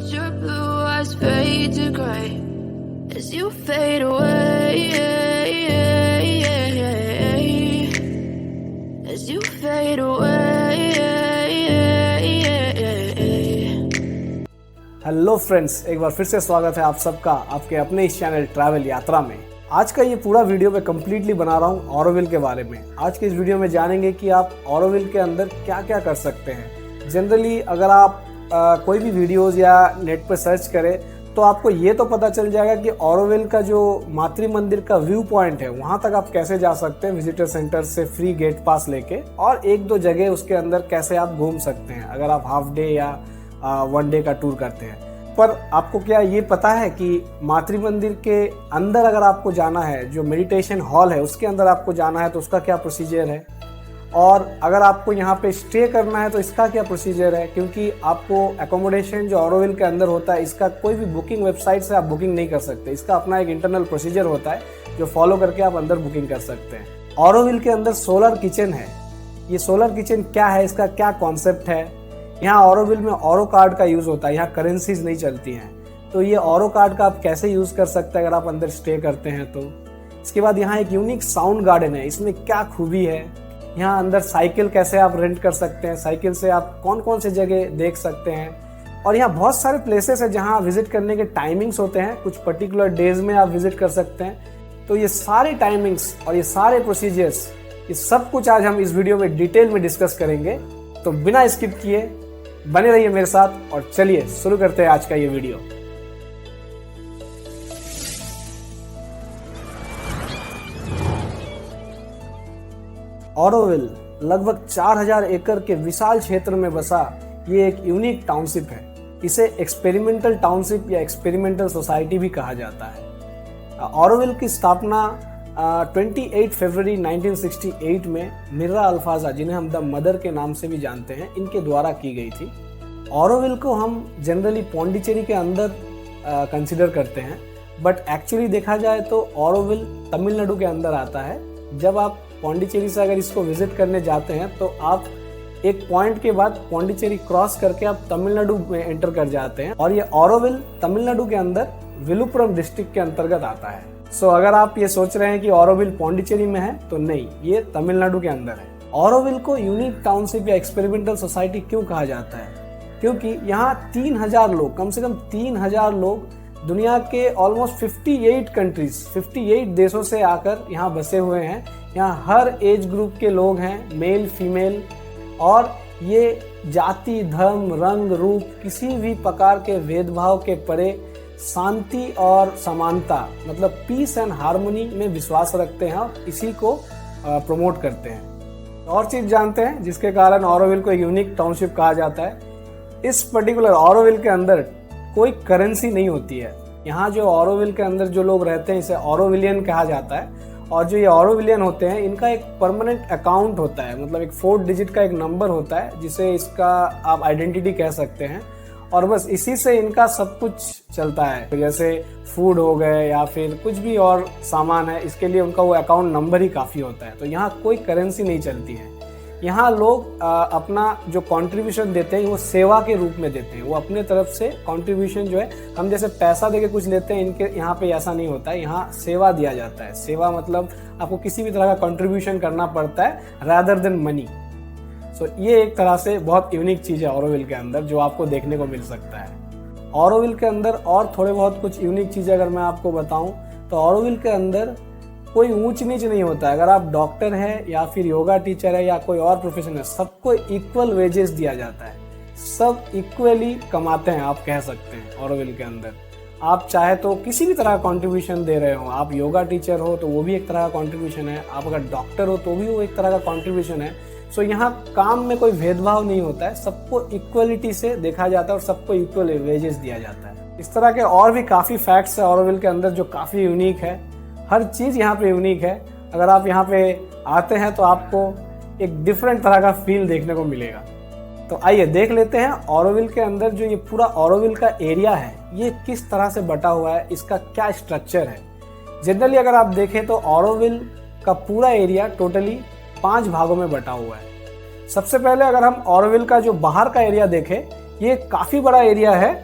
your blue eyes fade to gray as you fade away, as you fade away. Hello friends, एक बार फिर से स्वागत है आप सबका आपके अपने इस चैनल ट्रैवल यात्रा में। आज का ये पूरा वीडियो मैं कम्प्लीटली बना रहा हूँ ऑरोविल के बारे में। आज के इस वीडियो में जानेंगे कि आप ऑरोविल के अंदर क्या क्या कर सकते हैं। जनरली अगर आप कोई भी वीडियोस या नेट पर सर्च करें तो आपको ये तो पता चल जाएगा कि ऑरोविल का जो मातृ मंदिर का व्यू पॉइंट है वहाँ तक आप कैसे जा सकते हैं विजिटर सेंटर से फ्री गेट पास लेके, और एक दो जगह उसके अंदर कैसे आप घूम सकते हैं अगर आप हाफ डे या वन डे का टूर करते हैं। पर आपको क्या ये पता है कि मातृ मंदिर के अंदर अगर आपको जाना है, जो मेडिटेशन हॉल है उसके अंदर आपको जाना है तो उसका क्या प्रोसीजर है, और अगर आपको यहाँ पे स्टे करना है तो इसका क्या प्रोसीजर है। क्योंकि आपको एकोमोडेशन जो ऑरोविल के अंदर होता है इसका कोई भी बुकिंग वेबसाइट से आप बुकिंग नहीं कर सकते। इसका अपना एक इंटरनल प्रोसीजर होता है जो फॉलो करके आप अंदर बुकिंग कर सकते हैं। ऑरोविल के अंदर सोलर किचन है। ये सोलर किचन क्या है, इसका क्या कॉन्सेप्ट है। यहाँ ऑरोविल में ऑरो कार्ड का यूज़ होता है, यहाँ करेंसीज नहीं चलती हैं। तो ये ऑरो कार्ड का आप कैसे यूज़ कर सकते हैं अगर आप अंदर स्टे करते हैं तो। इसके बाद यहाँ एक यूनिक साउंड गार्डन है। इसमें क्या खूबी है, यहाँ अंदर साइकिल कैसे आप रेंट कर सकते हैं, साइकिल से आप कौन कौन से जगह देख सकते हैं, और यहाँ बहुत सारे प्लेसेस है जहाँ विजिट करने के टाइमिंग्स होते हैं। कुछ पर्टिकुलर डेज में आप विजिट कर सकते हैं। तो ये सारे टाइमिंग्स और ये सारे प्रोसीजर्स, ये सब कुछ आज हम इस वीडियो में डिटेल में डिस्कस करेंगे। तो बिना स्किप किए बने रहिए मेरे साथ और चलिए शुरू करते हैं आज का ये वीडियो। ऑरोविल लगभग 4000 एकड़ के विशाल क्षेत्र में बसा ये एक यूनिक टाउनशिप है। इसे एक्सपेरिमेंटल टाउनशिप या एक्सपेरिमेंटल सोसाइटी भी कहा जाता है। ऑरोविल की स्थापना 28 फरवरी 1968 में मिर्रा अल्फाजा, जिन्हें हम द मदर के नाम से भी जानते हैं, इनके द्वारा की गई थी। ऑरोविल को हम जनरली पौंडीचेरी के अंदर कंसिडर करते हैं, बट एक्चुअली देखा जाए तो ऑरोविल तमिलनाडु के अंदर आता है। जब आप पौंडीचेरी से अगर इसको विजिट करने जाते हैं तो आप एक पॉइंट के बाद पौंडीचेरी क्रॉस करके आप तमिलनाडु में एंटर कर जाते हैं, और ये ऑरोविल तमिलनाडु के अंदर विलुपुरम डिस्ट्रिक्ट के अंतर्गत आता है। सो अगर आप ये सोच रहे हैं कि ऑरोविल पौंडीचेरी में है तो नहीं, ये तमिलनाडु के अंदर है। ऑरोविल को यूनिक टाउनशिप या एक्सपेरिमेंटल सोसाइटी क्यों कहा जाता है? क्योंकि यहाँ 3000 लोग, कम से कम 3000 लोग दुनिया के ऑलमोस्ट 58 कंट्रीज, 58 देशों से आकर यहाँ बसे हुए हैं। यहाँ हर एज ग्रुप के लोग हैं, मेल फीमेल, और ये जाति धर्म रंग रूप किसी भी प्रकार के भेदभाव के परे शांति और समानता, मतलब पीस एंड हार्मनी में विश्वास रखते हैं और इसी को प्रमोट करते हैं। और चीज़ जानते हैं जिसके कारण ऑरोविल को एक यूनिक टाउनशिप कहा जाता है। इस पर्टिकुलर ऑरोविल के अंदर कोई करेंसी नहीं होती है। यहाँ जो ऑरोविल के अंदर जो लोग रहते हैं इसे ऑरोविलियन कहा जाता है, और जो ये ऑरोविलियन होते हैं इनका एक परमानेंट अकाउंट होता है, मतलब एक 4 डिजिट का एक नंबर होता है जिसे इसका आप आइडेंटिटी कह सकते हैं, और बस इसी से इनका सब कुछ चलता है। जैसे फूड हो गए या फिर कुछ भी और सामान है, इसके लिए उनका वो अकाउंट नंबर ही काफ़ी होता है। तो यहाँ कोई करेंसी नहीं चलती है। यहाँ लोग अपना जो कंट्रीब्यूशन देते हैं वो सेवा के रूप में देते हैं। वो अपने तरफ से कंट्रीब्यूशन जो है, हम जैसे पैसा देके कुछ लेते हैं, इनके यहाँ पे ऐसा नहीं होता है। यहाँ सेवा दिया जाता है। सेवा मतलब आपको किसी भी तरह का कंट्रीब्यूशन करना पड़ता है रादर देन मनी। सो ये एक तरह से बहुत यूनिक चीज़ है ऑरोविल के अंदर जो आपको देखने को मिल सकता है। ऑरोविल के अंदर और थोड़े बहुत कुछ यूनिक चीज़ें अगर मैं आपको बताऊं तो ऑरोविल के अंदर कोई ऊंच नीच नहीं होता है। अगर आप डॉक्टर हैं या फिर योगा टीचर है या कोई और प्रोफेशन है, सबको इक्वल वेजेस दिया जाता है। सब इक्वली कमाते हैं, आप कह सकते हैं। ऑरोविल के अंदर आप चाहे तो किसी भी तरह का कंट्रीब्यूशन दे रहे हो। आप योगा टीचर हो तो वो भी एक तरह का कंट्रीब्यूशन है, आप अगर डॉक्टर हो तो भी वो एक तरह का कंट्रीब्यूशन है। सो यहाँ काम में कोई भेदभाव नहीं होता है, सबको इक्वलिटी से देखा जाता है और सबको इक्वल वेजेस दिया जाता है। इस तरह के और भी काफ़ी फैक्ट्स है ऑरोविल के अंदर जो काफ़ी यूनिक है। हर चीज़ यहाँ पे यूनिक है। अगर आप यहाँ पे आते हैं तो आपको एक डिफरेंट तरह का फील देखने को मिलेगा। तो आइए देख लेते हैं ऑरोविल के अंदर जो ये पूरा ऑरोविल का एरिया है ये किस तरह से बटा हुआ है, इसका क्या स्ट्रक्चर है। जनरली अगर आप देखें तो ऑरोविल का पूरा एरिया टोटली 5 भागों में बटा हुआ है। सबसे पहले अगर हम ऑरोविल का जो बाहर का एरिया देखें, ये काफ़ी बड़ा एरिया है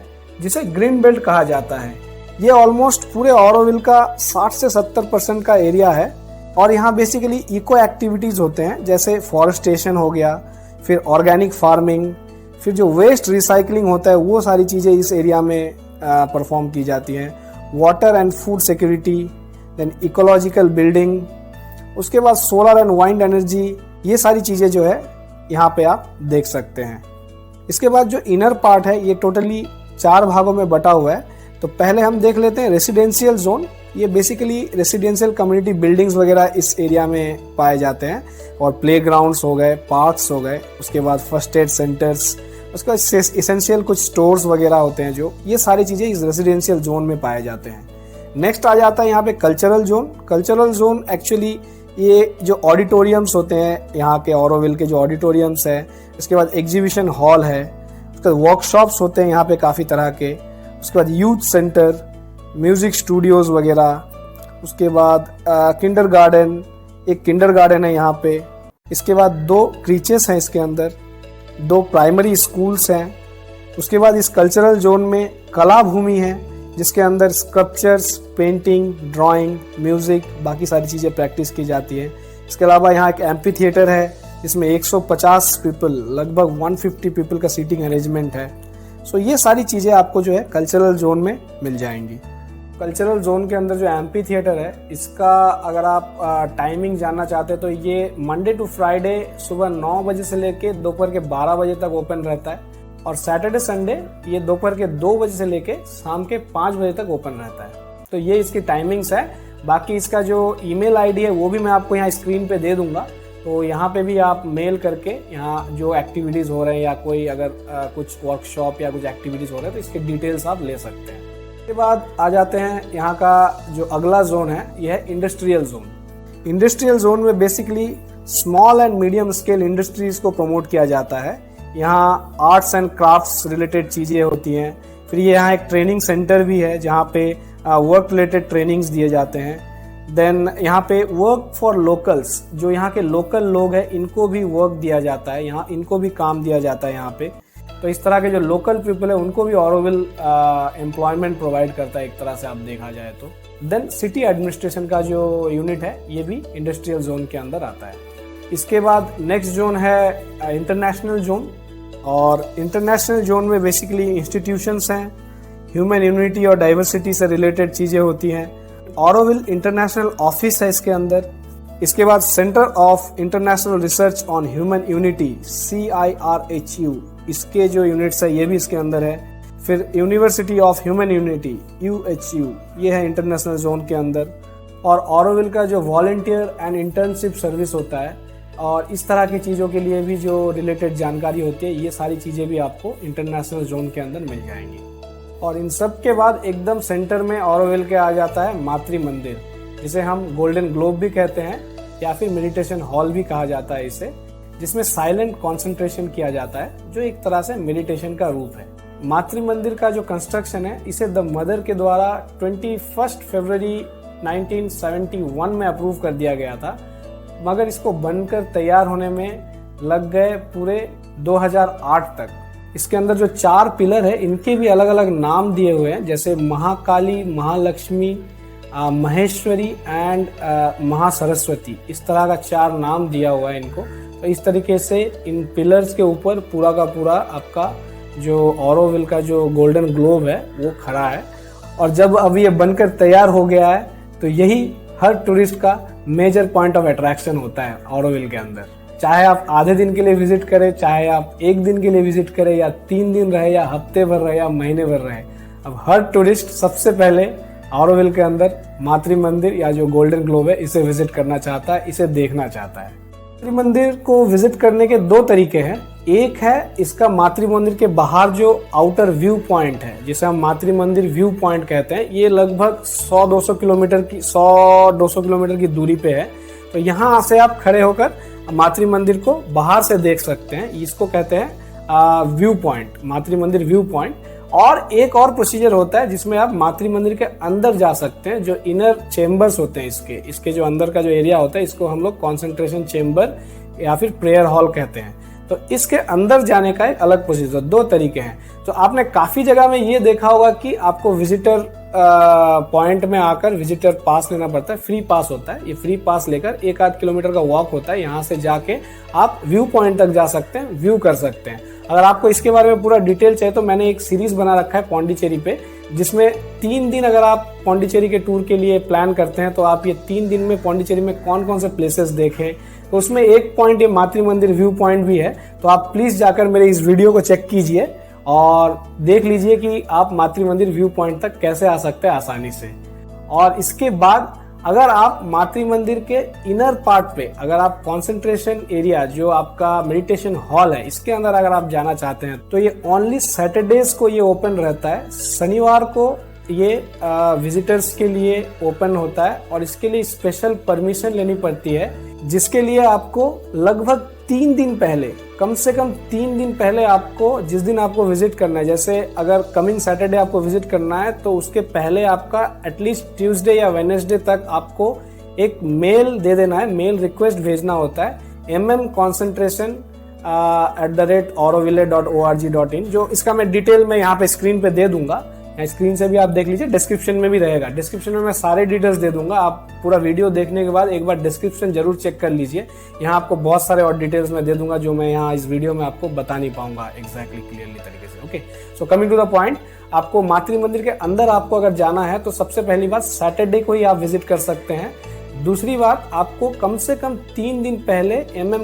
जिसे ग्रीन बेल्ट कहा जाता है। ये ऑलमोस्ट पूरे ऑरोविल का 60 से 70% का एरिया है और यहाँ बेसिकली इको एक्टिविटीज होते हैं, जैसे फॉरेस्टेशन हो गया, फिर ऑर्गेनिक फार्मिंग, फिर जो वेस्ट रिसाइकलिंग होता है वो सारी चीज़ें इस एरिया में परफॉर्म की जाती हैं। Water and food security, then ecological building, उसके बाद सोलर एंड वाइंड एनर्जी, ये सारी चीज़ें जो है यहाँ पे आप देख सकते हैं। इसके बाद जो इनर पार्ट है ये टोटली 4 भागों में बटा हुआ है। तो पहले हम देख लेते हैं रेसिडेंशियल जोन। ये बेसिकली रेसिडेंशियल कम्युनिटी बिल्डिंग्स वगैरह इस एरिया में पाए जाते हैं और प्लेग्राउंड्स हो गए, पार्क्स हो गए, उसके बाद फर्स्ट एड सेंटर्स, उसका इसेंशियल कुछ स्टोर्स वगैरह होते हैं, जो ये सारी चीज़ें इस रेसिडेंशियल जोन में पाए जाते हैं। नेक्स्ट आ जाता है यहाँ पे cultural zone. Cultural zone actually ये जो ऑडिटोरियम्स होते हैं, यहाँ के ऑरोविल के जो ऑडिटोरियम्स हैं, इसके बाद एग्जीबिशन हॉल है, उसके बाद वर्कशॉप्स होते हैं यहाँ पे काफ़ी तरह के, उसके बाद यूथ सेंटर, म्यूजिक स्टूडियोज वगैरह, उसके बाद किंडरगार्टन, एक किंडरगार्टन है यहाँ पे। इसके बाद 2 क्रीचेस हैं इसके अंदर, 2 प्राइमरी स्कूल्स हैं। उसके बाद इस कल्चरल जोन में कला भूमि है, जिसके अंदर स्कल्पचर्स, पेंटिंग, ड्राइंग, म्यूजिक, बाकी सारी चीज़ें प्रैक्टिस की जाती है। इसके अलावा यहाँ एक एम्फी थिएटर है जिसमें 150 पीपल, लगभग 150 पीपल का सीटिंग अरेंजमेंट है। सो ये सारी चीज़ें आपको जो है कल्चरल जोन में मिल जाएंगी। कल्चरल जोन के अंदर जो एम्फी थिएटर है, इसका अगर आप टाइमिंग जानना चाहते हैं तो ये मंडे टू फ्राइडे सुबह 9 बजे से लेके दोपहर के 12 बजे तक ओपन रहता है और सैटरडे संडे ये दोपहर के 2 बजे से लेके शाम के 5 बजे तक ओपन रहता है। तो ये इसकी टाइमिंग्स है। बाकी इसका जो ईमेल आईडी है वो भी मैं आपको यहाँ स्क्रीन पे दे दूंगा, तो यहाँ पे भी आप मेल करके यहाँ जो एक्टिविटीज़ हो रहे हैं या कोई अगर कुछ वर्कशॉप या कुछ एक्टिविटीज़ हो रहे हैं तो इसके डिटेल्स आप ले सकते हैं। उसके बाद आ जाते हैं यहाँ का जो अगला जोन है, यह है इंडस्ट्रियल जोन। इंडस्ट्रियल जोन में basically small and medium scale industries को प्रमोट किया जाता है। यहाँ आर्ट्स एंड क्राफ्ट्स रिलेटेड चीज़ें होती हैं। फिर यहाँ एक ट्रेनिंग सेंटर भी है जहाँ पे वर्क रिलेटेड ट्रेनिंग्स दिए जाते हैं। देन यहाँ पे वर्क फॉर लोकल्स, जो यहाँ के लोकल लोग हैं इनको भी वर्क दिया जाता है, यहाँ इनको भी काम दिया जाता है यहाँ पे। तो इस तरह के जो लोकल पीपल है उनको भी ऑरोविल एम्प्लॉयमेंट प्रोवाइड करता है एक तरह से आप देखा जाए तो। देन सिटी एडमिनिस्ट्रेशन का जो यूनिट है ये भी इंडस्ट्रियल जोन के अंदर आता है। इसके बाद नेक्स्ट जोन है इंटरनेशनल जोन, और इंटरनेशनल जोन में बेसिकली इंस्टीट्यूशंस हैं, ह्यूमन यूनिटी और डाइवर्सिटी से रिलेटेड चीज़ें होती हैं। ऑरोविल इंटरनेशनल ऑफिस है इसके अंदर। इसके बाद centre of international research on human unity CIRHU, इसके जो यूनिट्स है ये भी इसके अंदर है। फिर university of human unity UHU, ये है इंटरनेशनल जोन के अंदर। और ऑरोविल का जो वॉलंटियर एंड इंटर्नशिप सर्विस होता है और इस तरह की चीज़ों के लिए भी जो रिलेटेड जानकारी होती है, ये सारी चीज़ें भी आपको इंटरनेशनल जोन के अंदर मिल जाएंगी। और इन सब के बाद एकदम सेंटर में ऑरोविल के आ जाता है मातृ मंदिर, जिसे हम गोल्डन ग्लोब भी कहते हैं या फिर मेडिटेशन हॉल भी कहा जाता है इसे, जिसमें साइलेंट कंसंट्रेशन किया जाता है, जो एक तरह से मेडिटेशन का रूप है। मातृ मंदिर का जो कंस्ट्रक्शन है इसे द मदर के द्वारा 21 फरवरी 1971 में अप्रूव कर दिया गया था, मगर इसको बनकर तैयार होने में लग गए पूरे 2008 तक। इसके अंदर जो 4 पिलर है इनके भी अलग अलग नाम दिए हुए हैं, जैसे महाकाली, महालक्ष्मी, महेश्वरी एंड महासरस्वती, इस तरह का 4 नाम दिया हुआ है इनको। तो इस तरीके से इन पिलर्स के ऊपर पूरा का पूरा आपका जो ऑरोविल का जो गोल्डन ग्लोब है वो खड़ा है। और जब अब ये बनकर तैयार हो गया है तो यही हर टूरिस्ट का मेजर पॉइंट ऑफ अट्रैक्शन होता है ऑरोविल के अंदर। चाहे आप आधे दिन के लिए विजिट करें, चाहे आप 1 दिन के लिए विजिट करें, या 3 दिन रहे, या हफ्ते भर रहे, या महीने भर रहे, अब हर टूरिस्ट सबसे पहले ऑरोविल के अंदर मातृ मंदिर या जो गोल्डन ग्लोब है इसे विजिट करना चाहता है, इसे देखना चाहता है। मातृ मंदिर को विजिट करने के 2 तरीके हैं। एक है इसका मातृ मंदिर के बाहर जो आउटर व्यू पॉइंट है, जिसे हम मातृ मंदिर व्यू पॉइंट कहते हैं, ये लगभग 100-200 किलोमीटर की दूरी पे है। तो यहाँ से आप खड़े होकर मातृ मंदिर को बाहर से देख सकते हैं, इसको कहते हैं व्यू पॉइंट, मातृ मंदिर व्यू पॉइंट। और एक और प्रोसीजर होता है जिसमें आप मातृ मंदिर के अंदर जा सकते हैं, जो इनर चेम्बर्स होते हैं इसके जो अंदर का जो एरिया होता है, इसको हम लोग कॉन्सेंट्रेशन चेम्बर या फिर प्रेयर हॉल कहते हैं। तो इसके अंदर जाने का एक अलग प्रोसीजर, दो तरीके हैं। तो आपने काफी जगह में ये देखा होगा कि आपको विजिटर पॉइंट में आकर विजिटर पास लेना पड़ता है, फ्री पास होता है। ये फ्री पास लेकर 1-8 किलोमीटर का वॉक होता है, यहाँ से जाके आप व्यू पॉइंट तक जा सकते हैं, व्यू कर सकते हैं। अगर आपको इसके बारे में पूरा डिटेल चाहिए तो मैंने एक सीरीज बना रखा है पौंडीचेरी पे, जिसमें 3 दिन अगर आप पौंडीचेरी के टूर के लिए प्लान करते हैं तो आप ये 3 दिन में पौंडीचेरी में कौन कौन से प्लेसेस देखें। तो उसमें एक पॉइंट ये मातृ मंदिर व्यू पॉइंट भी है, तो आप प्लीज जाकर मेरे इस वीडियो को चेक कीजिए और देख लीजिए कि आप मातृ मंदिर व्यू पॉइंट तक कैसे आ सकते हैं आसानी से। और इसके बाद अगर आप मातृ मंदिर के इनर पार्ट पे, अगर आप कंसंट्रेशन एरिया जो आपका मेडिटेशन हॉल है इसके अंदर अगर आप जाना चाहते हैं तो ये ओनली सैटरडेज को ये ओपन रहता है। शनिवार को ये विजिटर्स के लिए ओपन होता है और इसके लिए स्पेशल परमिशन लेनी पड़ती है, जिसके लिए आपको लगभग 3 दिन पहले, कम से कम 3 दिन पहले आपको, जिस दिन आपको विजिट करना है, जैसे अगर कमिंग सैटरडे आपको विजिट करना है तो उसके पहले आपका एटलीस्ट ट्यूसडे या वेडनेसडे तक आपको एक मेल दे देना है, मेल रिक्वेस्ट भेजना होता है mm.concentration@auroville.org.in। जो इसका मैं डिटेल में यहाँ पे स्क्रीन पे दे दूंगा, स्क्रीन से भी आप देख लीजिए, डिस्क्रिप्शन में भी रहेगा। डिस्क्रिप्शन में मैं सारे डिटेल्स दे दूंगा, आप पूरा वीडियो देखने के बाद एक बार डिस्क्रिप्शन जरूर चेक कर लीजिए। यहाँ आपको बहुत सारे और डिटेल्स मैं दे दूंगा जो मैं यहाँ इस वीडियो में आपको बता नहीं पाऊंगा एग्जैक्टली क्लियरली तरीके से। Okay, so coming to the point, आपको मातृ मंदिर के अंदर आपको अगर जाना है तो सबसे पहली बात सैटरडे को ही आप विजिट कर सकते हैं। दूसरी बात, आपको कम से कम 3 दिन पहले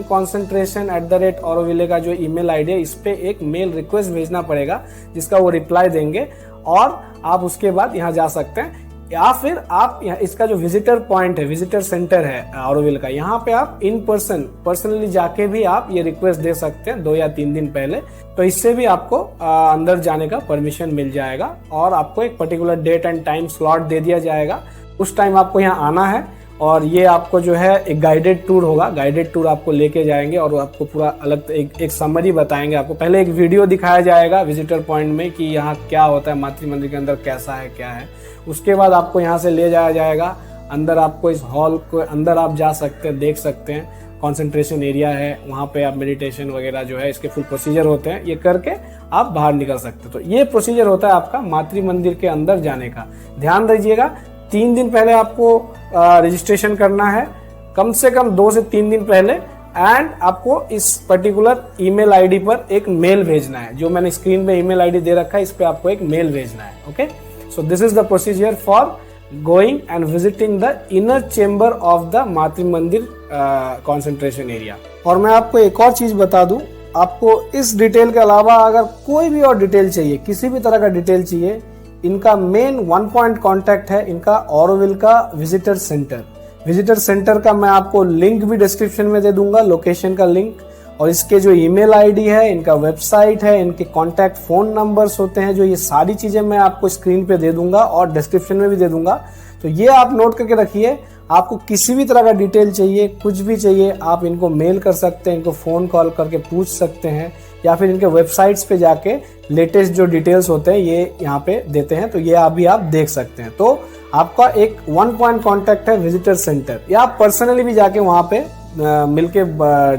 concentration@auroville का जो ईमेल आईडी है इस पे एक मेल रिक्वेस्ट भेजना पड़ेगा, जिसका वो रिप्लाई देंगे और आप उसके बाद यहाँ जा सकते हैं। या फिर आप यहाँ इसका जो विजिटर पॉइंट है, विजिटर सेंटर है ऑरोविल का, यहाँ पे आप इन पर्सनली जाके भी आप ये रिक्वेस्ट दे सकते हैं 2 या 3 दिन पहले। तो इससे भी आपको अंदर जाने का परमिशन मिल जाएगा और आपको एक particular date and time slot दे दिया जाएगा। उस टाइम आपको यहाँ आना है और ये आपको जो है एक गाइडेड टूर होगा, गाइडेड टूर आपको लेके जाएंगे और आपको पूरा अलग एक समरी बताएंगे। आपको पहले एक वीडियो दिखाया जाएगा विजिटर पॉइंट में कि यहाँ क्या होता है, मातृ मंदिर के अंदर कैसा है क्या है। उसके बाद आपको यहाँ से ले जाया जाएगा अंदर, आपको इस हॉल को अंदर आप जा सकते हैं, देख सकते हैं, कंसंट्रेशन एरिया है, वहाँ पे आप मेडिटेशन वगैरह जो है इसके फुल प्रोसीजर होते हैं, ये करके आप बाहर निकल सकते हैं। तो ये प्रोसीजर होता है आपका मातृ मंदिर के अंदर जाने का। ध्यान दीजिएगा 3 दिन पहले आपको रजिस्ट्रेशन करना है, कम से कम 2 से 3 दिन पहले, एंड आपको इस पर्टिकुलर ईमेल आईडी पर एक मेल भेजना है। जो मैंने स्क्रीन पे ईमेल आईडी दे रखा है इस पे आपको एक मेल भेजना है। Okay, so this is the procedure for going and visiting the inner chamber of the मातृ मंदिर कंसंट्रेशन एरिया। और मैं आपको एक और चीज बता दूं, आपको इस डिटेल के अलावा अगर कोई भी और डिटेल चाहिए, किसी भी तरह का डिटेल चाहिए, इनका मेन 1 पॉइंट कॉन्टैक्ट है इनका ऑरोविल का विजिटर सेंटर। विजिटर सेंटर का मैं आपको लिंक भी डिस्क्रिप्शन में दे दूंगा, लोकेशन का लिंक, और इसके जो ईमेल आईडी है, इनका वेबसाइट है, इनके कॉन्टैक्ट फोन नंबर्स होते हैं, जो ये सारी चीजें मैं आपको स्क्रीन पे दे दूंगा और डिस्क्रिप्शन में भी दे दूंगा। तो ये आप नोट करके रखिए, आपको किसी भी तरह का डिटेल चाहिए, कुछ भी चाहिए, आप इनको मेल कर सकते हैं, इनको फोन कॉल करके पूछ सकते हैं, या फिर इनके वेबसाइट्स पे जाके लेटेस्ट जो डिटेल्स होते हैं ये यहाँ पे देते हैं, तो ये अभी आप देख सकते हैं। तो आपका एक 1 पॉइंट कॉन्टैक्ट है विजिटर सेंटर, या आप पर्सनली भी जाके वहाँ पे मिलके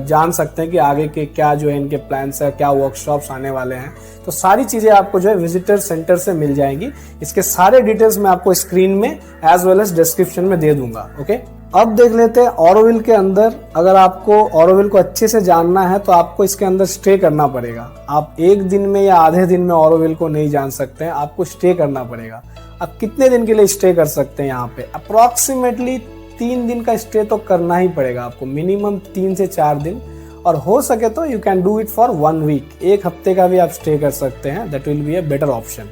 जान सकते हैं कि आगे के क्या जो है इनके प्लान्स है, क्या वर्कशॉप्स आने वाले हैं। तो सारी चीजें आपको जो है विजिटर सेंटर से मिल जाएंगी। इसके सारे डिटेल्स मैं आपको स्क्रीन में एज वेल एज डिस्क्रिप्शन में दे दूंगा। ओके, अब देख लेते हैं ऑरोविल के अंदर। अगर आपको ऑरोविल को अच्छे से जानना है तो आपको इसके अंदर स्टे करना पड़ेगा। आप एक दिन में या आधे दिन में ऑरोविल को नहीं जान सकते हैं, आपको स्टे करना पड़ेगा। आप कितने दिन के लिए स्टे कर सकते हैं यहाँ पे? अप्रोक्सीमेटली 3 दिन का स्टे तो करना ही पड़ेगा आपको, मिनिमम 3 से 4 दिन, और हो सके तो you can do it for 1 week, 1 हफ्ते का भी आप स्टे कर सकते हैं। That will be a better option.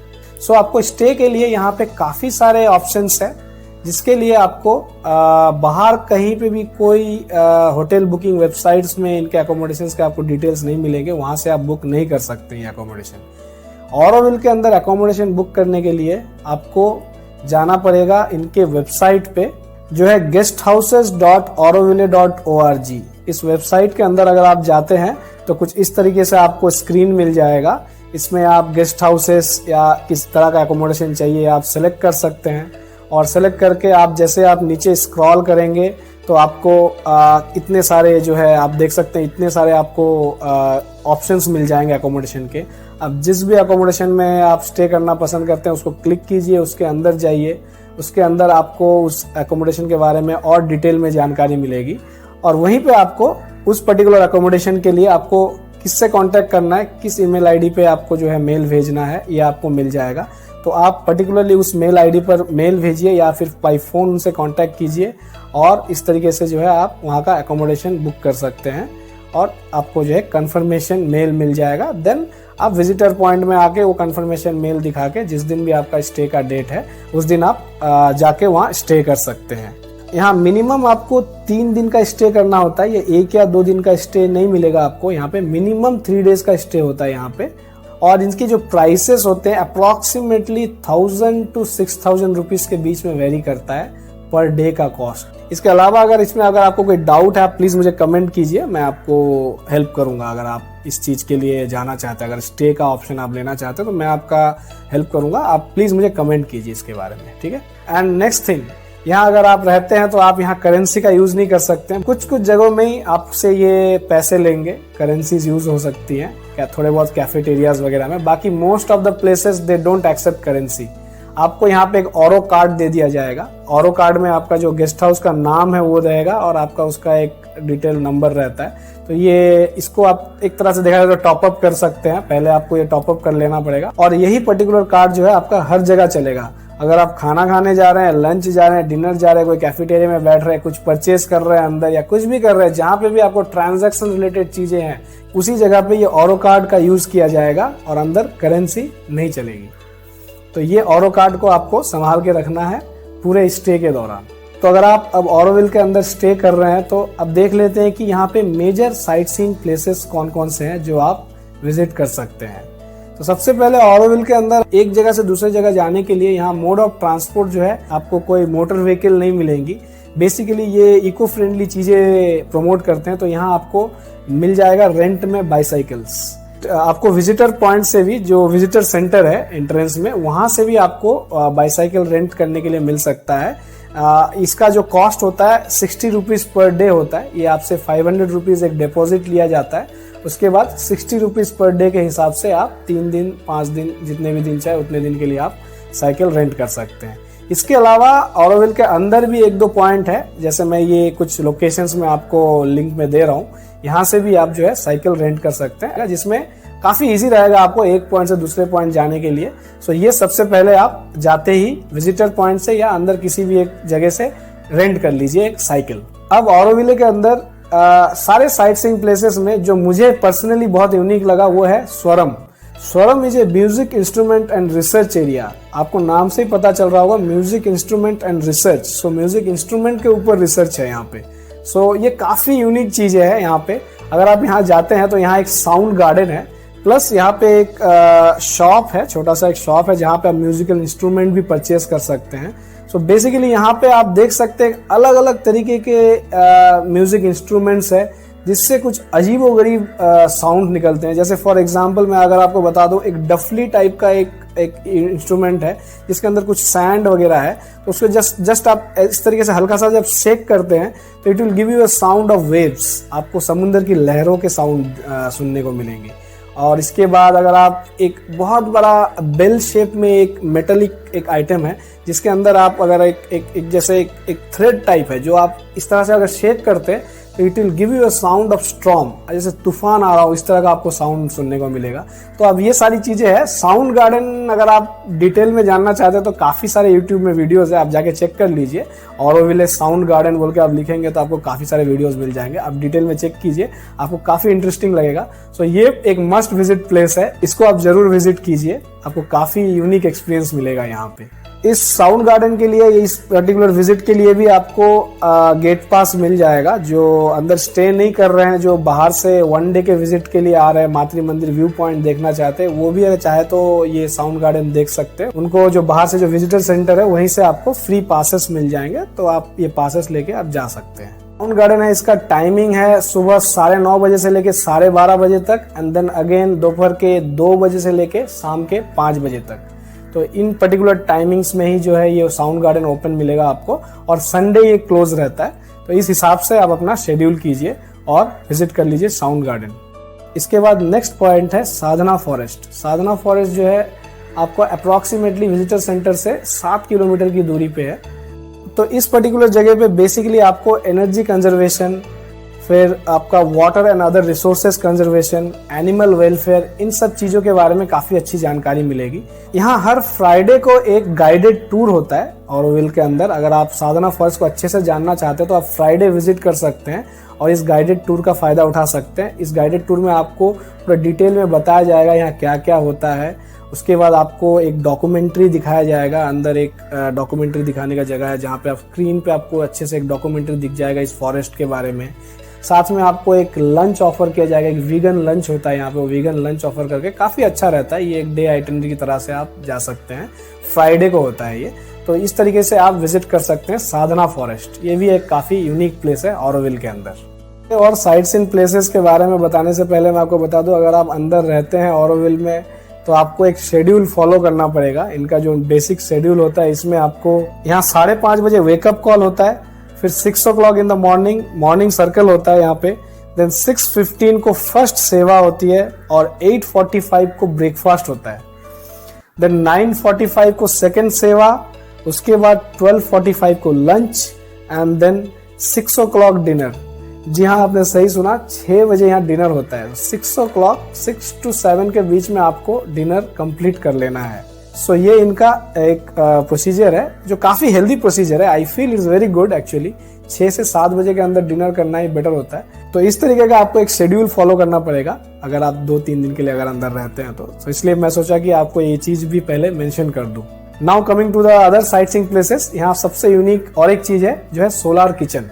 So आपको स्टे के लिए यहाँ पे काफी सारे ऑप्शंस है, जिसके लिए आपको बाहर कहीं पे भी कोई होटल बुकिंग वेबसाइट्स में इनके अकोमोडेशंस के आपको डिटेल्स नहीं मिलेंगे, वहां से आप बुक नहीं कर सकते हैं अकोमोडेशन। ऑरोविल के अंदर अकोमोडेशन बुक करने के लिए आपको जाना पड़ेगा इनके वेबसाइट पे, जो है guesthouses.auroville.org। इस वेबसाइट के अंदर अगर आप जाते हैं तो कुछ इस तरीके से आपको स्क्रीन मिल जाएगा। इसमें आप गेस्ट हाउसेस या किस तरह का अकोमोडेशन चाहिए आप सेलेक्ट कर सकते हैं, और सेलेक्ट करके आप जैसे आप नीचे स्क्रॉल करेंगे तो आपको इतने सारे जो है आप देख सकते हैं, इतने सारे आपको ऑप्शंस मिल जाएंगे अकोमोडेशन के। अब जिस भी अकोमोडेशन में आप स्टे करना पसंद करते हैं उसको क्लिक कीजिए, उसके अंदर जाइए, उसके अंदर आपको उस अकोमोडेशन के बारे में और डिटेल में जानकारी मिलेगी और वहीं पे आपको उस पर्टिकुलर अकोमोडेशन के लिए आपको किससे कांटेक्ट करना है, किस ईमेल आईडी पे आपको जो है मेल भेजना है, ये आपको मिल जाएगा। तो आप पर्टिकुलरली उस मेल आईडी पर मेल भेजिए या फिर बाई फोन उनसे कांटेक्ट कीजिए और इस तरीके से जो है आप वहाँ का अकोमोडेशन बुक कर सकते हैं और आपको जो है कंफर्मेशन मेल मिल जाएगा। देन आप विजिटर पॉइंट में आके वो कंफर्मेशन मेल दिखा के जिस दिन भी आपका स्टे का डेट है उस दिन आप जाके वहाँ स्टे कर सकते हैं। यहाँ मिनिमम आपको 3 दिन का स्टे करना होता है, ये 1 या 2 दिन का स्टे नहीं मिलेगा आपको। यहाँ पे मिनिमम 3 डेज का स्टे होता है यहाँ पे और इनकी जो प्राइसेस होते हैं अप्रोक्सीमेटली 1000 to 6000 रुपीज के बीच में वेरी करता है पर डे का कॉस्ट। इसके अलावा अगर आपको कोई डाउट है आप प्लीज मुझे कमेंट कीजिए, मैं आपको हेल्प करूंगा। अगर आप इस चीज के लिए जाना चाहते हैं, अगर स्टे का ऑप्शन आप लेना चाहते हैं तो मैं आपका हेल्प करूंगा। आप प्लीज मुझे कमेंट कीजिए इसके बारे में, ठीक है। एंड नेक्स्ट थिंग, यहाँ अगर आप रहते हैं तो आप यहाँ करेंसी का यूज नहीं कर सकते हैं। कुछ जगहों में ही आपसे ये पैसे लेंगे, करेंसीज यूज हो सकती हैं क्या थोड़े बहुत कैफेटेरियाज वगैरह में। बाकी most of the places they don't accept currency. आपको यहाँ पे एक ऑरो कार्ड दे दिया जाएगा। ऑरो कार्ड में आपका जो गेस्ट हाउस का नाम है वो रहेगा और आपका उसका एक डिटेल नंबर रहता है। तो ये इसको आप एक तरह से देखा जाए तो टॉपअप कर सकते हैं। पहले आपको ये टॉपअप कर लेना पड़ेगा और यही पर्टिकुलर कार्ड जो है आपका हर जगह चलेगा। अगर आप खाना खाने जा रहे हैं, लंच जा रहे हैं, डिनर जा रहे हैं, कोई कैफेटेरिया में बैठ रहे हैं, कुछ परचेज कर रहे हैं अंदर या कुछ भी कर रहे हैं, जहाँ पे भी आपको ट्रांजैक्शन रिलेटेड चीजें हैं उसी जगह पे ये ऑरो कार्ड का यूज किया जाएगा और अंदर करेंसी नहीं चलेगी। तो ये ऑरो कार्ड को आपको संभाल के रखना है पूरे स्टे के दौरान। तो अगर आप अब ऑरोविल के अंदर स्टे कर रहे हैं तो अब देख लेते हैं कि यहाँ पे मेजर साइट सीइंग प्लेसेस कौन कौन से हैं जो आप विजिट कर सकते हैं। तो सबसे पहले ऑरोविल के अंदर एक जगह से दूसरी जगह जाने के लिए यहाँ मोड ऑफ ट्रांसपोर्ट जो है आपको कोई मोटर व्हीकल नहीं मिलेंगी। बेसिकली ये इको फ्रेंडली चीजें प्रमोट करते हैं। तो यहाँ आपको मिल जाएगा रेंट में बाइसाइकिल्स। आपको विजिटर पॉइंट से भी, जो विजिटर सेंटर है एंट्रेंस में, वहां से भी आपको बाइसाइकिल रेंट करने के लिए मिल सकता है। इसका जो कॉस्ट होता है 60 रुपीज पर डे होता है। ये आपसे 500 रुपीज एक डिपॉजिट लिया जाता है। उसके बाद 60 रुपीज पर डे के हिसाब से आप 3 दिन 5 दिन जितने भी दिन चाहे उतने दिन के लिए आप साइकिल रेंट कर सकते हैं। इसके अलावा ऑरोविल के अंदर भी 1-2 पॉइंट है, जैसे मैं ये कुछ लोकेशंस में आपको लिंक में दे रहा हूँ, यहाँ से भी आप जो है साइकिल रेंट कर सकते हैं, जिसमें काफी इजी रहेगा आपको एक पॉइंट से दूसरे पॉइंट जाने के लिए। सो ये सबसे पहले आप जाते ही विजिटर पॉइंट से या अंदर किसी भी एक जगह से रेंट कर लीजिए एक साइकिल। अब ऑरोविले के अंदर सारे साइट सीइंग प्लेसेस में जो मुझे पर्सनली बहुत यूनिक लगा वो है स्वरम। स्वरम is a music instrument and research area. आपको नाम से ही पता चल रहा होगा, music instrument and research. So music instrument के ऊपर रिसर्च है यहाँ पे। सो ये काफी यूनिक चीजें है यहाँ पे। अगर आप यहाँ जाते हैं तो यहाँ एक साउंड गार्डन है, प्लस यहाँ पे एक शॉप है, छोटा सा एक शॉप है जहाँ पे आप म्यूजिकल इंस्ट्रूमेंट भी परचेज कर सकते हैं। सो बेसिकली यहाँ पे आप देख सकते हैं अलग अलग तरीके के म्यूजिक इंस्ट्रूमेंट्स है जिससे कुछ अजीबोगरीब साउंड निकलते हैं। जैसे फॉर एग्जांपल मैं अगर आपको बता दूं, एक डफली टाइप का एक इंस्ट्रूमेंट है जिसके अंदर कुछ सैंड वगैरह है। तो उसको जस्ट आप इस तरीके से हल्का सा जब शेक करते हैं तो it will give you a sound of waves. आपको समुद्र की लहरों के साउंड सुनने को मिलेंगे। और इसके बाद अगर आप एक बहुत बड़ा बेल शेप में एक मेटलिक एक आइटम है जिसके अंदर आप अगर एक जैसे एक थ्रेड टाइप है जो आप इस तरह से अगर शेक करते हैं तो it will give you a sound of storm, जैसे तूफान आ रहा हो इस तरह का आपको साउंड सुनने को मिलेगा। तो अब ये सारी चीजें हैं। साउंड गार्डन अगर आप डिटेल में जानना चाहते हैं तो काफी सारे यूट्यूब में वीडियोस है, आप जाके चेक कर लीजिए। ऑरोविले साउंड गार्डन बोल के आप लिखेंगे तो आपको काफी सारे वीडियोस मिल जाएंगे। आप डिटेल में चेक कीजिए, आपको काफी इंटरेस्टिंग लगेगा। सो ये एक मस्ट विजिट प्लेस है, इसको आप जरूर विजिट कीजिए, आपको काफी यूनिक एक्सपीरियंस मिलेगा यहाँ पे। इस साउंड गार्डन के लिए, इस पर्टिकुलर विजिट के लिए भी आपको गेट पास मिल जाएगा। जो अंदर स्टे नहीं कर रहे हैं, जो बाहर से 1 डे के विजिट के लिए आ रहे हैं, मातृ मंदिर व्यू पॉइंट देखना चाहते हैं, वो भी अगर चाहे तो ये साउंड गार्डन देख सकते हैं। उनको जो बाहर से जो विजिटर सेंटर है वहीं से आपको फ्री पासेस मिल जाएंगे, तो आप ये पासेस लेके आप जा सकते हैं। साउंड गार्डन है, इसका टाइमिंग है सुबह 9:30 बजे से लेके 12:30 बजे तक, एंड देन अगेन दोपहर के 2 बजे से लेके शाम के 5 बजे तक। तो इन पर्टिकुलर टाइमिंग्स में ही जो है ये साउंड गार्डन ओपन मिलेगा आपको, और संडे ये क्लोज रहता है। तो इस हिसाब से आप अपना शेड्यूल कीजिए और विजिट कर लीजिए साउंड गार्डन। इसके बाद नेक्स्ट पॉइंट है साधना फॉरेस्ट। साधना फॉरेस्ट जो है आपको अप्रॉक्सीमेटली विजिटर सेंटर से 7 किलोमीटर की दूरी पे है। तो इस पर्टिकुलर जगह पे बेसिकली आपको एनर्जी कंजर्वेशन, फिर आपका water and other resources conservation, animal welfare, इन सब चीज़ों के बारे में काफ़ी अच्छी जानकारी मिलेगी। यहाँ हर फ्राइडे को एक गाइडेड टूर होता है ऑरोविल के अंदर। अगर आप साधना फॉरेस्ट को अच्छे से जानना चाहते हैं तो आप फ्राइडे विजिट कर सकते हैं और इस गाइडेड टूर का फ़ायदा उठा सकते हैं। इस गाइडेड टूर में आपको पूरा डिटेल में बताया जाएगा यहाँ क्या क्या होता है। उसके बाद आपको एक डॉक्यूमेंट्री दिखाया जाएगा। अंदर एक डॉक्यूमेंट्री दिखाने का जगह है जहाँ पे आप स्क्रीन पे आपको अच्छे से एक डॉक्यूमेंट्री दिख जाएगा इस फॉरेस्ट के बारे में। साथ में आपको एक लंच ऑफर किया जाएगा, एक वीगन लंच होता है यहाँ पे, वो वीगन लंच ऑफर करके काफ़ी अच्छा रहता है। ये एक डे आइटनरी की तरह से आप जा सकते हैं, फ्राइडे को होता है ये। तो इस तरीके से आप विजिट कर सकते हैं साधना फॉरेस्ट। ये भी एक काफ़ी यूनिक प्लेस है ऑरोविल के अंदर। और साइट सीइंग प्लेसेस के बारे में बताने से पहले मैं आपको बता दूं, अगर आप अंदर रहते हैं ऑरोविल में तो आपको एक शेड्यूल फॉलो करना पड़ेगा। इनका जो बेसिक शेड्यूल होता है इसमें आपको यहाँ 5:30 बजे वेकअप कॉल होता है, फिर 6 o'clock in the morning circle होता है यहाँ पे, देन 6:15 को फर्स्ट सेवा होती है और 8:45 को ब्रेकफास्ट होता है, देन 9:45 को सेकंड सेवा, उसके बाद 12:45 को लंच एंड देन 6 o'clock डिनर। जी हाँ, आपने सही सुना, 6 बजे यहाँ डिनर होता है। 6 o'clock 6 to 7 के बीच में आपको डिनर कंप्लीट कर लेना है। सो ये इनका एक प्रोसीजर है जो काफ़ी हेल्दी प्रोसीजर है। I feel it's very good actually. 6 से 7 बजे के अंदर डिनर करना ही बेटर होता है। तो इस तरीके का आपको एक शेड्यूल फॉलो करना पड़ेगा अगर आप 2-3 दिन के लिए अगर अंदर रहते हैं तो इसलिए मैं सोचा कि आपको ये चीज़ भी पहले मेंशन कर दूं। Now coming to the other sightseeing places, यहाँ सबसे यूनिक और एक चीज़ है जो है सोलर किचन।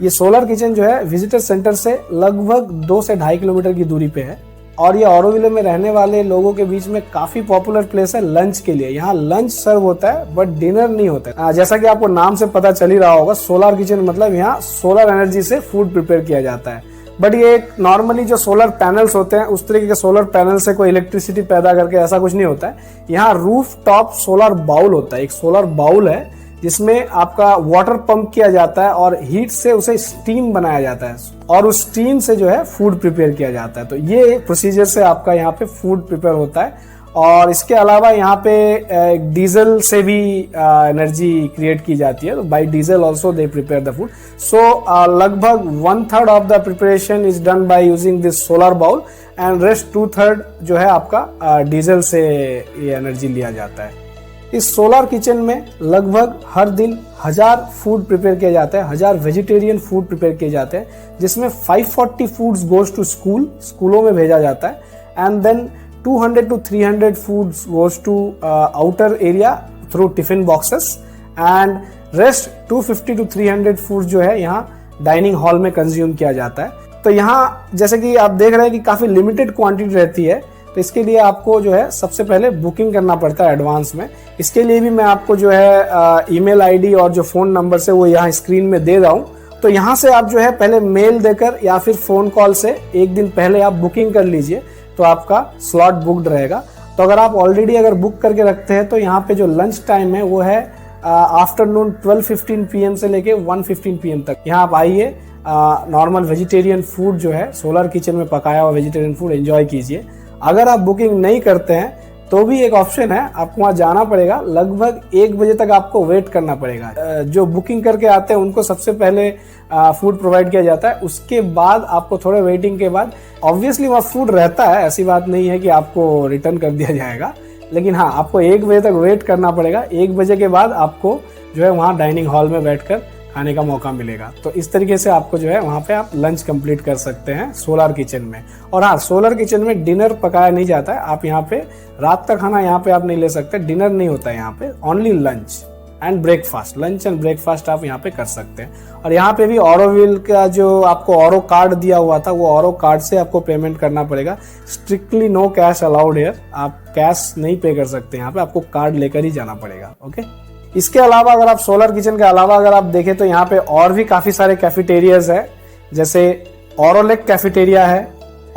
ये सोलर किचन जो है विजिटर सेंटर से लगभग 2 से 2.5 किलोमीटर की दूरी पे है और ये ऑरोविले में रहने वाले लोगों के बीच में काफी पॉपुलर प्लेस है लंच के लिए। यहाँ लंच सर्व होता है बट डिनर नहीं होता है। जैसा कि आपको नाम से पता चल ही रहा होगा, सोलर किचन मतलब यहाँ सोलर एनर्जी से फूड प्रिपेयर किया जाता है। बट ये एक नॉर्मली जो सोलर पैनल्स होते हैं उस तरीके के सोलर पैनल से कोई इलेक्ट्रिसिटी पैदा करके ऐसा कुछ नहीं होता है। यहाँ रूफ टॉप सोलर बाउल होता है। एक सोलर बाउल है जिसमें आपका वाटर पंप किया जाता है और हीट से उसे स्टीम बनाया जाता है और उस स्टीम से जो है फूड प्रिपेयर किया जाता है। तो ये प्रोसीजर से आपका यहाँ पे फूड प्रिपेयर होता है। और इसके अलावा यहाँ पे डीजल से भी एनर्जी क्रिएट की जाती है। तो by diesel also they prepare the food. So लगभग 1/3 of the preparation is done by using this solar bowl and rest 2/3 जो है आपका डीजल से ये एनर्जी लिया जाता है। इस सोलर किचन में लगभग हर दिन 1000 फूड प्रिपेयर किया जाता है, 1000 वेजिटेरियन फूड प्रिपेयर किए जाते हैं, जिसमें 540 फूड्स गोज टू स्कूलों में भेजा जाता है and then 200 to 300 foods goes to outer area through tiffin boxes and rest 250 to 300 food जो है यहाँ डाइनिंग हॉल में कंज्यूम किया जाता है। तो यहाँ जैसे कि आप देख रहे हैं कि काफ़ी लिमिटेड क्वांटिटी रहती है, तो इसके लिए आपको जो है सबसे पहले बुकिंग करना पड़ता है एडवांस में। इसके लिए भी मैं आपको जो है ईमेल आईडी और जो फ़ोन नंबर से वो यहाँ स्क्रीन में दे रहा हूँ। तो यहाँ से आप जो है पहले मेल देकर या फिर फ़ोन कॉल से एक दिन पहले आप बुकिंग कर लीजिए तो आपका स्लॉट बुकड रहेगा। तो अगर आप ऑलरेडी अगर बुक करके रखते हैं तो यहाँ पे जो लंच टाइम है वो है आफ्टरनून 12:15 PM से लेके 1:15 PM तक। यहाँ आप आइए, नॉर्मल वेजिटेरियन फूड जो है सोलर किचन में पकाया हुआ वेजिटेरियन फूड एंजॉय कीजिए। अगर आप बुकिंग नहीं करते हैं तो भी एक ऑप्शन है, आपको वहाँ जाना पड़ेगा। लगभग 1 बजे तक आपको वेट करना पड़ेगा। जो बुकिंग करके आते हैं उनको सबसे पहले फूड प्रोवाइड किया जाता है, उसके बाद आपको थोड़े वेटिंग के बाद ऑब्वियसली वहाँ फूड रहता है। ऐसी बात नहीं है कि आपको रिटर्न कर दिया जाएगा, लेकिन हाँ आपको 1 बजे तक वेट करना पड़ेगा। 1 बजे के बाद आपको जो है वहाँ डाइनिंग हॉल में बैठकर खाने का मौका मिलेगा। तो इस तरीके से आपको जो है वहाँ पे आप लंच कंप्लीट कर सकते हैं सोलर किचन में। और हाँ, सोलर किचन में डिनर पकाया नहीं जाता है। आप यहाँ पे रात का खाना यहाँ पे आप नहीं ले सकते, डिनर नहीं होता है यहाँ पे, only lunch and breakfast. Lunch and breakfast आप यहाँ पे कर सकते हैं। और यहाँ पे भी ऑरोविल का जो आपको ऑरो कार्ड दिया हुआ था वो ऑरो कार्ड से आपको पेमेंट करना पड़ेगा। Strictly no cash allowed here, आप कैश नहीं पे कर सकते यहाँ पे, आपको कार्ड लेकर ही जाना पड़ेगा। ओके, इसके अलावा अगर आप सोलर किचन के अलावा अगर आप देखें तो यहाँ पे और भी काफ़ी सारे कैफेटेरियाज है, जैसे ऑरोलेक कैफेटेरिया है,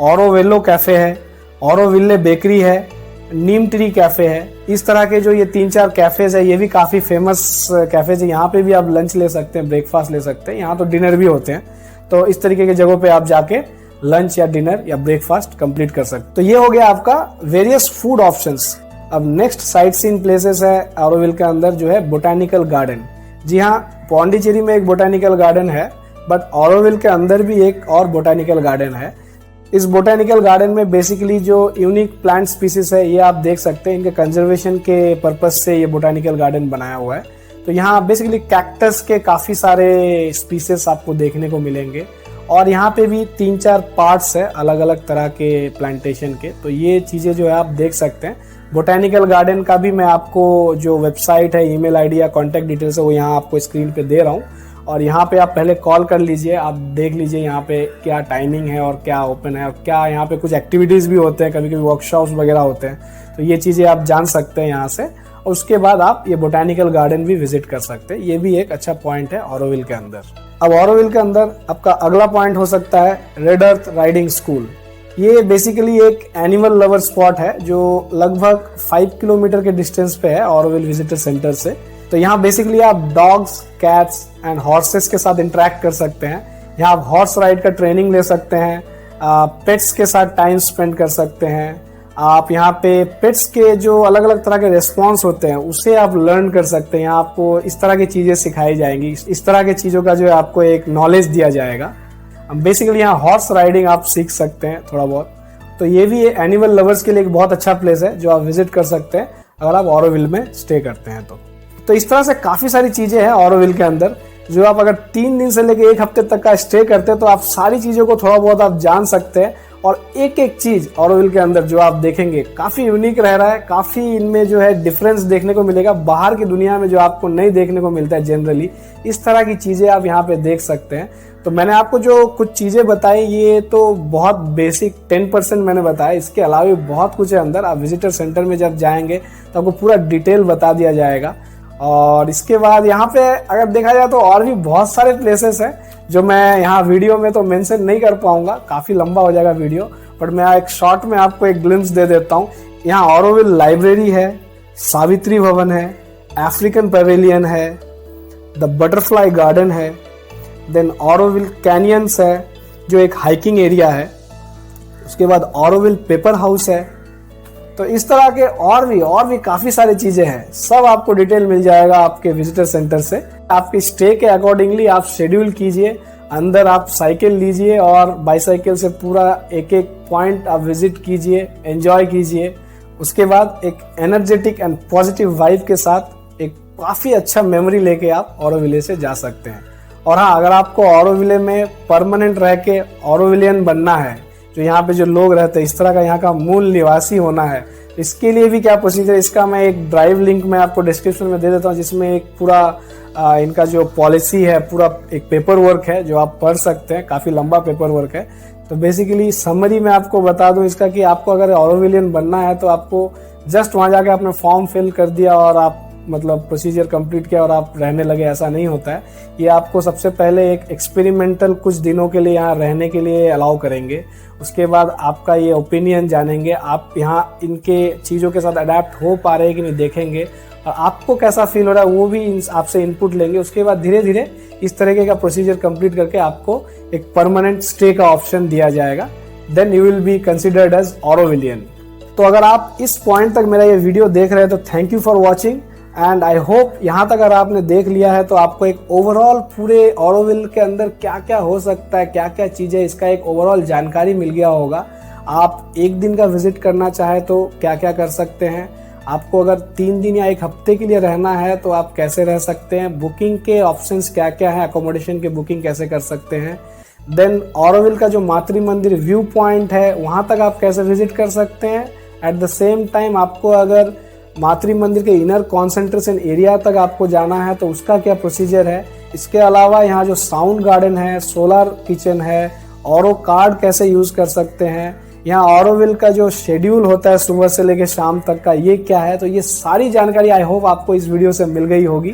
ऑरोवेलो कैफ़े है, ऑरोविले बेकरी है, नीम ट्री कैफ़े है। इस तरह के जो ये 3-4 कैफ़ेज है, ये भी काफ़ी फेमस कैफ़ेज है। यहाँ पे भी आप लंच ले सकते हैं, ब्रेकफास्ट ले सकते हैं, यहाँ तो डिनर भी होते हैं। तो इस तरीके के जगहों पे आप जाके लंच या डिनर या ब्रेकफास्ट कंप्लीट कर सकते। तो ये हो गया आपका वेरियस फूड ऑप्शंस। अब नेक्स्ट साइट सीइंग प्लेसेस है ऑरोविल के अंदर जो है बोटानिकल गार्डन। जी हाँ, पौंडीचेरी में एक बोटानिकल गार्डन है, बट ऑरोविल के अंदर भी एक और बोटानिकल गार्डन है। इस बोटानिकल गार्डन में बेसिकली जो यूनिक प्लांट स्पीसीज है ये आप देख सकते हैं। इनके कंजर्वेशन के पर्पज से ये बोटानिकल गार्डन बनाया हुआ है। तो यहाँ बेसिकली कैक्टस के काफ़ी सारे स्पीसीज आपको देखने को मिलेंगे और यहाँ पे भी 3-4 पार्ट्स है अलग अलग तरह के प्लांटेशन के। तो ये चीज़ें जो है आप देख सकते हैं। बोटानिकल गार्डन का भी मैं आपको जो वेबसाइट है, ईमेल आईडी या कॉन्टैक्ट डिटेल्स है वो यहाँ आपको स्क्रीन पे दे रहा हूँ और यहाँ पे आप पहले कॉल कर लीजिए, आप देख लीजिए यहाँ पे क्या टाइमिंग है और क्या ओपन है और क्या यहाँ पे कुछ एक्टिविटीज़ भी होते हैं, कभी कभी वर्कशॉप्स वगैरह होते हैं। तो ये चीज़ें आप जान सकते हैं यहाँ से और उसके बाद आप ये बोटानिकल गार्डन भी विजिट कर सकते हैं। ये भी एक अच्छा पॉइंट है ऑरोविल के अंदर। अब ऑरोविल के अंदर आपका अगला पॉइंट हो सकता है रेड अर्थ राइडिंग स्कूल। ये बेसिकली एक एनिमल लवर स्पॉट है जो लगभग 5 किलोमीटर के डिस्टेंस पे है ऑरोविल विजिटर सेंटर से। तो यहाँ बेसिकली आप डॉग्स, कैट्स एंड हॉर्सेस के साथ इंटरेक्ट कर सकते हैं। यहाँ आप हॉर्स राइड का ट्रेनिंग ले सकते हैं, पेट्स के साथ टाइम स्पेंड कर सकते हैं। आप यहाँ पे पेट्स के जो अलग अलग तरह के रिस्पॉन्स होते हैं उसे आप लर्न कर सकते हैं। यहाँ आपको इस तरह की चीज़ें सिखाई जाएंगी, इस तरह की चीज़ों का जो है आपको एक नॉलेज दिया जाएगा। बेसिकली यहाँ हॉर्स राइडिंग आप सीख सकते हैं थोड़ा बहुत। तो ये भी एनिमल लवर्स के लिए एक बहुत अच्छा प्लेस है जो आप विजिट कर सकते हैं अगर आप ऑरोविल में स्टे करते हैं। तो इस तरह से काफ़ी सारी चीज़ें हैं ऑरोविल के अंदर जो आप अगर 3 दिन से लेकर 1 हफ्ते तक का स्टे करते हैं तो आप सारी चीज़ों को थोड़ा बहुत आप जान सकते हैं। और एक एक चीज़ ऑरोविल के अंदर जो आप देखेंगे काफ़ी यूनिक रह रहा है, काफ़ी इनमें जो है डिफरेंस देखने को मिलेगा बाहर की दुनिया में जो आपको नहीं देखने को मिलता है जनरली। इस तरह की चीज़ें आप यहाँ पे देख सकते हैं। तो मैंने आपको जो कुछ चीज़ें बताई ये तो बहुत बेसिक 10% मैंने बताया, इसके अलावा भी बहुत कुछ है अंदर। आप विजिटर सेंटर में जब जाएंगे तो आपको पूरा डिटेल बता दिया जाएगा। और इसके बाद यहाँ पे अगर देखा जाए तो और भी बहुत सारे प्लेसेस हैं जो मैं यहाँ वीडियो में तो मेंशन नहीं कर पाऊंगा, काफ़ी लंबा हो जाएगा वीडियो, बट मैं एक शॉर्ट में आपको एक ग्लिम्स दे देता हूँ। यहाँ ऑरोविल लाइब्रेरी है, सावित्री भवन है, अफ्रीकन पेविलियन है, द बटरफ्लाई गार्डन है, देन ऑरोविल कैनियंस है जो एक हाइकिंग एरिया है, उसके बाद ऑरोविल पेपर हाउस है। तो इस तरह के और भी काफ़ी सारी चीज़ें हैं, सब आपको डिटेल मिल जाएगा आपके विजिटर सेंटर से। आपके स्टे के अकॉर्डिंगली आप शेड्यूल कीजिए, अंदर आप साइकिल लीजिए और बाईसाइकिल से पूरा एक एक पॉइंट आप विजिट कीजिए, एंजॉय कीजिए। उसके बाद एक एनर्जेटिक एंड पॉजिटिव वाइब के साथ एक काफ़ी अच्छा मेमोरी लेके आप ऑरोविले से जा सकते हैं। और हाँ, अगर आपको ऑरोविले में परमानेंट रह के ऑरोविलियन बनना है, जो यहाँ पे जो लोग रहते हैं इस तरह का यहाँ का मूल निवासी होना है, इसके लिए भी क्या प्रोसीजर, इसका मैं एक ड्राइव लिंक में आपको डिस्क्रिप्शन में दे देता हूँ जिसमें एक पूरा इनका जो पॉलिसी है, पूरा एक पेपर वर्क है जो आप पढ़ सकते हैं, काफ़ी लंबा पेपर वर्क है। तो बेसिकली समरी में आपको बता दूं इसका कि आपको अगर ऑरोविलियन बनना है तो आपको जस्ट वहाँ जाके आपने फॉर्म फिल कर दिया और आप मतलब प्रोसीजर कंप्लीट किया और आप रहने लगे, ऐसा नहीं होता है। ये आपको सबसे पहले एक एक्सपेरिमेंटल कुछ दिनों के लिए यहाँ रहने के लिए अलाउ करेंगे। उसके बाद आपका ये ओपिनियन जानेंगे, आप यहाँ इनके चीज़ों के साथ अडेप्ट हो पा रहे हैं कि नहीं देखेंगे और आपको कैसा फील हो रहा है वो भी आपसे इनपुट लेंगे। उसके बाद धीरे धीरे इस तरीके का प्रोसीजर कंप्लीट करके आपको एक परमानेंट स्टे का ऑप्शन दिया जाएगा। Then you will be considered as Aurovilian. तो अगर आप इस पॉइंट तक मेरा ये वीडियो देख रहे हैं तो thank you for watching and I hope यहाँ तक अगर आपने देख लिया है तो आपको एक ओवरऑल पूरे ऑरोविल के अंदर क्या क्या हो सकता है, क्या क्या चीज़ें, इसका एक ओवरऑल जानकारी मिल गया होगा। आप एक दिन का विजिट करना चाहे तो क्या क्या कर सकते हैं, आपको अगर 3 दिन या 1 हफ्ते के लिए रहना है तो आप कैसे रह सकते हैं, बुकिंग के ऑप्शंस क्या क्या हैं, अकोमोडेशन की बुकिंग कैसे कर सकते हैं, देन ऑरोविल का जो मातृ मंदिर व्यू पॉइंट है वहाँ तक आप कैसे विजिट कर सकते हैं। एट द सेम टाइम आपको अगर मातृ मंदिर के इनर कॉन्सेंट्रेशन एरिया तक आपको जाना है तो उसका क्या प्रोसीजर है। इसके अलावा यहाँ जो साउंड गार्डन है, सोलर किचन है, ऑरो कार्ड कैसे यूज़ कर सकते हैं, यहाँ ऑरोविल का जो शेड्यूल होता है सुबह से लेकर शाम तक का, ये क्या है, तो ये सारी जानकारी आई होप आपको इस वीडियो से मिल गई होगी।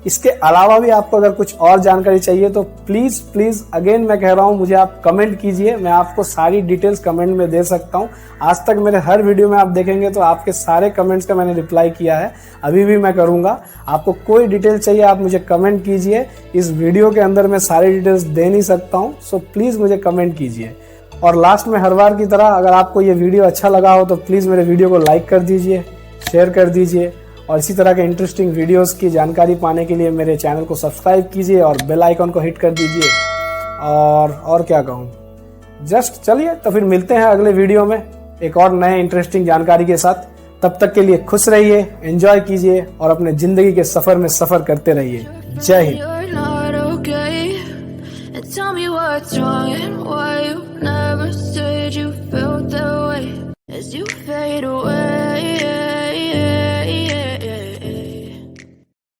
इसके अलावा भी आपको अगर कुछ और जानकारी चाहिए तो प्लीज़ प्लीज़ अगेन मैं कह रहा हूँ, मुझे आप कमेंट कीजिए, मैं आपको सारी डिटेल्स कमेंट में दे सकता हूँ। आज तक मेरे हर वीडियो में आप देखेंगे तो आपके सारे कमेंट्स का मैंने रिप्लाई किया है, अभी भी मैं करूँगा। आपको कोई डिटेल चाहिए आप मुझे कमेंट कीजिए, इस वीडियो के अंदर मैं सारी डिटेल्स दे नहीं सकता हूँ, सो प्लीज़ मुझे कमेंट कीजिए। और लास्ट में हर बार की तरह अगर आपको ये वीडियो अच्छा लगा हो तो प्लीज़ मेरे वीडियो को लाइक कर दीजिए, शेयर कर दीजिए, और इसी तरह के इंटरेस्टिंग वीडियोस की जानकारी पाने के लिए मेरे चैनल को सब्सक्राइब कीजिए और बेल आइकन को हिट कर दीजिए। और क्या कहूँ, जस्ट चलिए तो फिर मिलते हैं अगले वीडियो में एक और नए इंटरेस्टिंग जानकारी के साथ। तब तक के लिए खुश रहिए, एंजॉय कीजिए और अपने ज़िंदगी के सफ़र में सफ़र करते रहिए। जय Hind. You're not okay. And tell me what's wrong and why you never said you felt that way as you fade away.